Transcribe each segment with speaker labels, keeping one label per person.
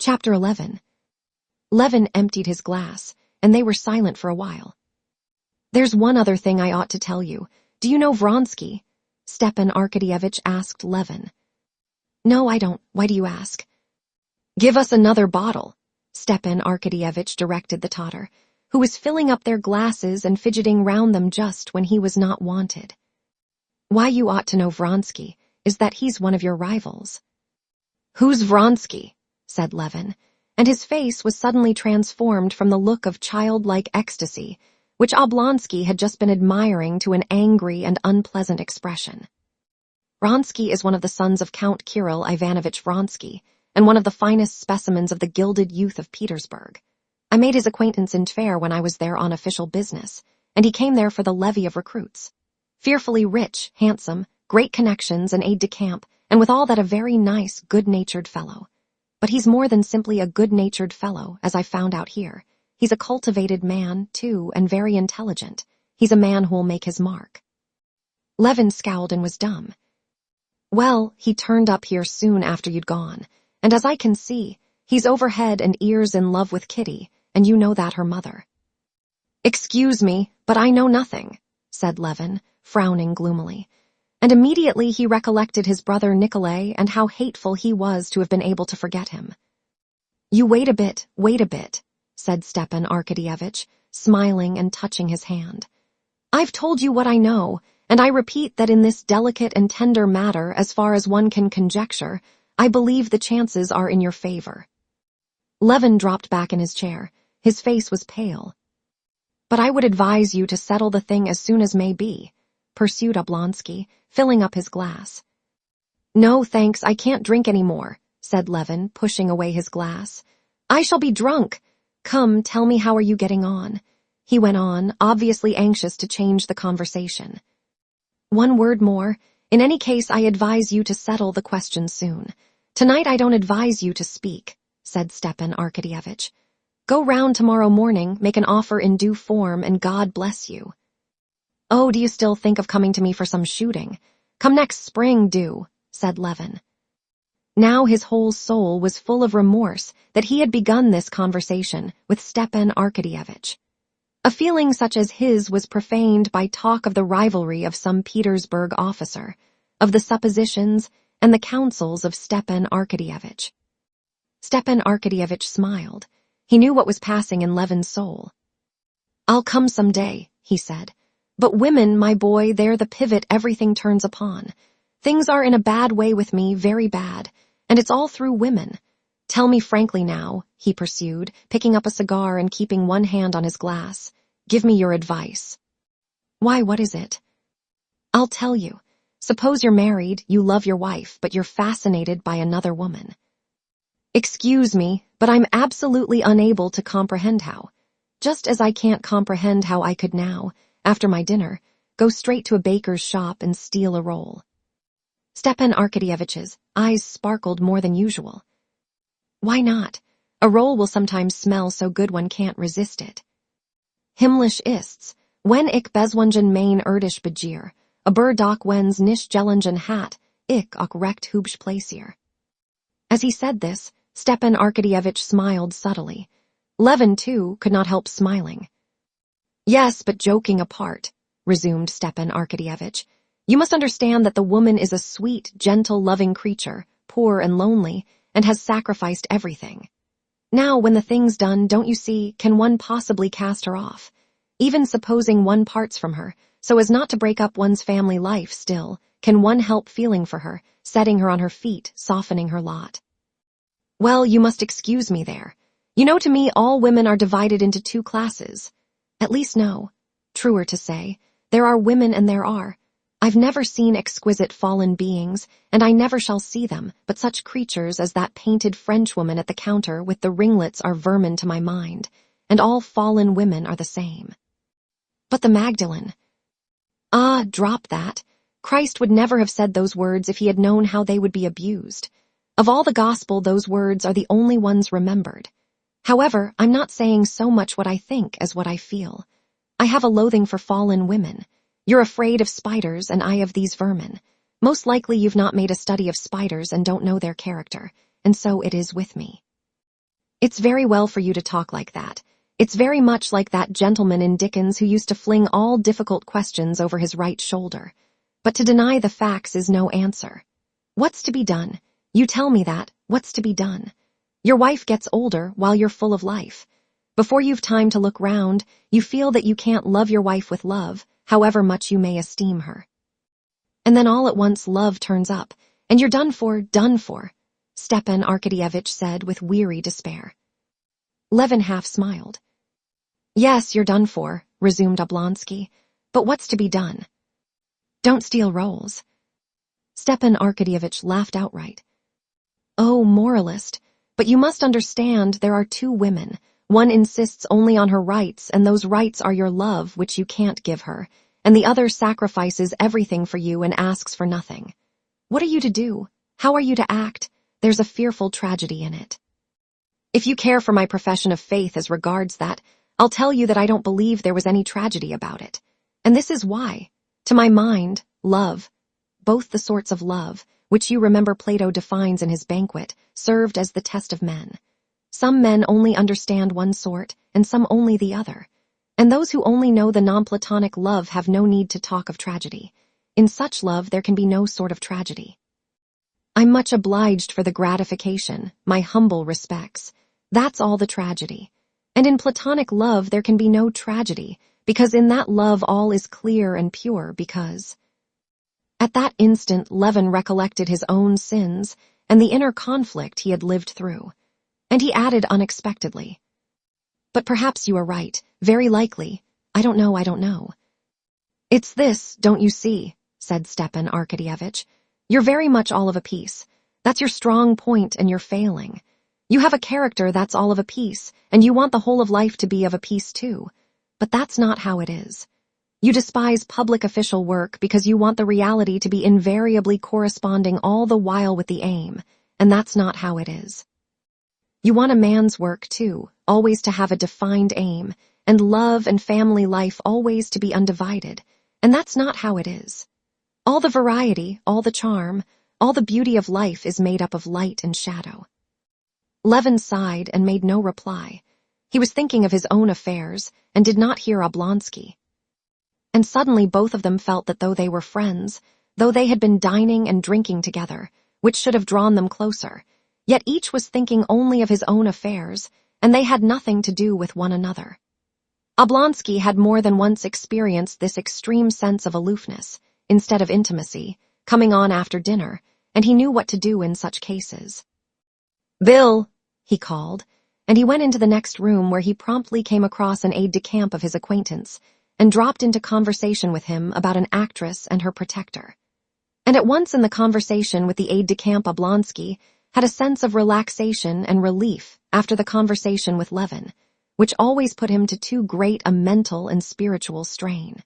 Speaker 1: Chapter 11. Levin emptied his glass, and they were silent for a while. "There's one other thing I ought to tell you. Do you know Vronsky?" Stepan Arkadyevitch asked Levin. "No, I don't. Why do you ask?" "Give us another bottle," Stepan Arkadyevitch directed the Tatar, who was filling up their glasses and fidgeting round them just when he was not wanted. "Why you ought to know Vronsky is that he's one of your rivals." "Who's Vronsky?" said Levin, and his face was suddenly transformed from the look of childlike ecstasy, which Oblonsky had just been admiring, to an angry and unpleasant expression. "Vronsky is one of the sons of Count Kirill Ivanovich Vronsky, and one of the finest specimens of the gilded youth of Petersburg. I made his acquaintance in Tver when I was there on official business, and he came there for the levy of recruits. Fearfully rich, handsome, great connections, and aide-de-camp, and with all that a very nice, good-natured fellow. But he's more than simply a good-natured fellow, as I found out here. He's a cultivated man, too, and very intelligent. He's a man who'll make his mark." Levin scowled and was dumb. "Well, he turned up here soon after you'd gone, and as I can see, he's over head and ears in love with Kitty, and you know that her mother." "Excuse me, but I know nothing," said Levin, frowning gloomily. And immediately he recollected his brother Nikolay and how hateful he was to have been able to forget him. "You wait a bit, said Stepan Arkadyevitch, smiling and touching his hand. "I've told you what I know, and I repeat that in this delicate and tender matter, as far as one can conjecture, I believe the chances are in your favor." Levin dropped back in his chair. His face was pale. "But I would advise you to settle the thing as soon as may be," pursued Oblonsky, filling up his glass. "No, thanks, I can't drink any more," said Levin, pushing away his glass. "I shall be drunk. Come, tell me, how are you getting on?" he went on, obviously anxious to change the conversation. "One word more. In any case, I advise you to settle the question soon. Tonight I don't advise you to speak," said Stepan Arkadyevitch. "Go round tomorrow morning, make an offer in due form, and God bless you." "Oh, do you still think of coming to me for some shooting? Come next spring, do," said Levin. Now his whole soul was full of remorse that he had begun this conversation with Stepan Arkadyevitch. A feeling such as his was profaned by talk of the rivalry of some Petersburg officer, of the suppositions and the counsels of Stepan Arkadyevitch. Stepan Arkadyevitch smiled. He knew what was passing in Levin's soul. "I'll come some day," he said. "But women, my boy, they're the pivot everything turns upon. Things are in a bad way with me, very bad, and it's all through women. Tell me frankly now," he pursued, picking up a cigar and keeping one hand on his glass. "Give me your advice." "Why, what is it?" "I'll tell you. Suppose you're married, you love your wife, but you're fascinated by another woman." "Excuse me, but I'm absolutely unable to comprehend how. Just as I can't comprehend how I could now, after my dinner, go straight to a baker's shop and steal a roll." Stepan Arkadyevitch's eyes sparkled more than usual. "Why not? A roll will sometimes smell so good one can't resist it." "Himmlisch ist's, wenn ich beswungen mein erdisch begehr, aber doch wenn's nicht gelungen hat, ich auch recht hübsch placier." As he said this, Stepan Arkadyevitch smiled subtly. Levin, too, could not help smiling. "Yes, but joking apart," resumed Stepan Arkadyevitch, "you must understand that the woman is a sweet, gentle, loving creature, poor and lonely, and has sacrificed everything. Now, when the thing's done, don't you see, can one possibly cast her off? Even supposing one parts from her, so as not to break up one's family life, still, can one help feeling for her, setting her on her feet, softening her lot? Well, you must excuse me there. You know, to me, all women are divided into two classes. At least no. Truer to say, there are women and there are. I've never seen exquisite fallen beings, and I never shall see them, but such creatures as that painted Frenchwoman at the counter with the ringlets are vermin to my mind, and all fallen women are the same. But the Magdalene. Ah, drop that. Christ would never have said those words if he had known how they would be abused. Of all the gospel, those words are the only ones remembered. However, I'm not saying so much what I think as what I feel. I have a loathing for fallen women. You're afraid of spiders, and I of these vermin. Most likely you've not made a study of spiders and don't know their character, and so it is with me. It's very well for you to talk like that. It's very much like that gentleman in Dickens who used to fling all difficult questions over his right shoulder. But to deny the facts is no answer. What's to be done? You tell me that. What's to be done? Your wife gets older while you're full of life. Before you've time to look round, you feel that you can't love your wife with love, however much you may esteem her. And then all at once love turns up, and you're done for, Stepan Arkadyevitch said with weary despair. Levin half smiled. Yes, you're done for, resumed Oblonsky, but what's to be done? Don't steal rolls. Stepan Arkadyevitch laughed outright. Oh, moralist, but you must understand there are two women. One insists only on her rights, and those rights are your love, which you can't give her, and the other sacrifices everything for you and asks for nothing. What are you to do? How are you to act? There's a fearful tragedy in it. If you care for my profession of faith as regards that, I'll tell you that I don't believe there was any tragedy about it. And this is why. To my mind, love, both the sorts of love, which you remember Plato defines in his Banquet, served as the test of men. Some men only understand one sort, and some only the other. And those who only know the non-Platonic love have no need to talk of tragedy. In such love there can be no sort of tragedy. I'm much obliged for the gratification, my humble respects. That's all the tragedy. And in Platonic love there can be no tragedy, because in that love all is clear and pure, because... At that instant Levin recollected his own sins and the inner conflict he had lived through. And he added unexpectedly, but perhaps you are right, very likely. I don't know. It's this, don't you see, said Stepan Arkadyevitch. You're very much all of a piece. That's your strong point and you're failing. You have a character that's all of a piece, and you want the whole of life to be of a piece too. But that's not how it is. You despise public official work because you want the reality to be invariably corresponding all the while with the aim, and that's not how it is. You want a man's work, too, always to have a defined aim, and love and family life always to be undivided, and that's not how it is. All the variety, all the charm, all the beauty of life is made up of light and shadow. Levin sighed and made no reply. He was thinking of his own affairs, and did not hear Oblonsky. And suddenly both of them felt that though they were friends, though they had been dining and drinking together, which should have drawn them closer, yet each was thinking only of his own affairs, and they had nothing to do with one another. Oblonsky had more than once experienced this extreme sense of aloofness, instead of intimacy, coming on after dinner, and he knew what to do in such cases. "Bill," he called, and he went into the next room where he promptly came across an aide-de-camp of his acquaintance, and dropped into conversation with him about an actress and her protector. And at once in the conversation with the aide-de-camp Oblonsky had a sense of relaxation and relief after the conversation with Levin, which always put him to too great a mental and spiritual strain.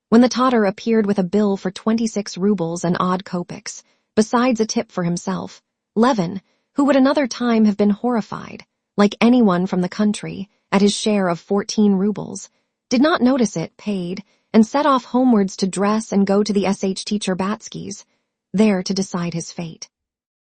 Speaker 1: When the Tatar appeared with a bill for 26 rubles and odd kopecks, besides a tip for himself, Levin, who would another time have been horrified, like anyone from the country, at his share of 14 rubles, did not notice it, paid, and set off homewards to dress and go to the SH teacher Batsky's, there to decide his fate.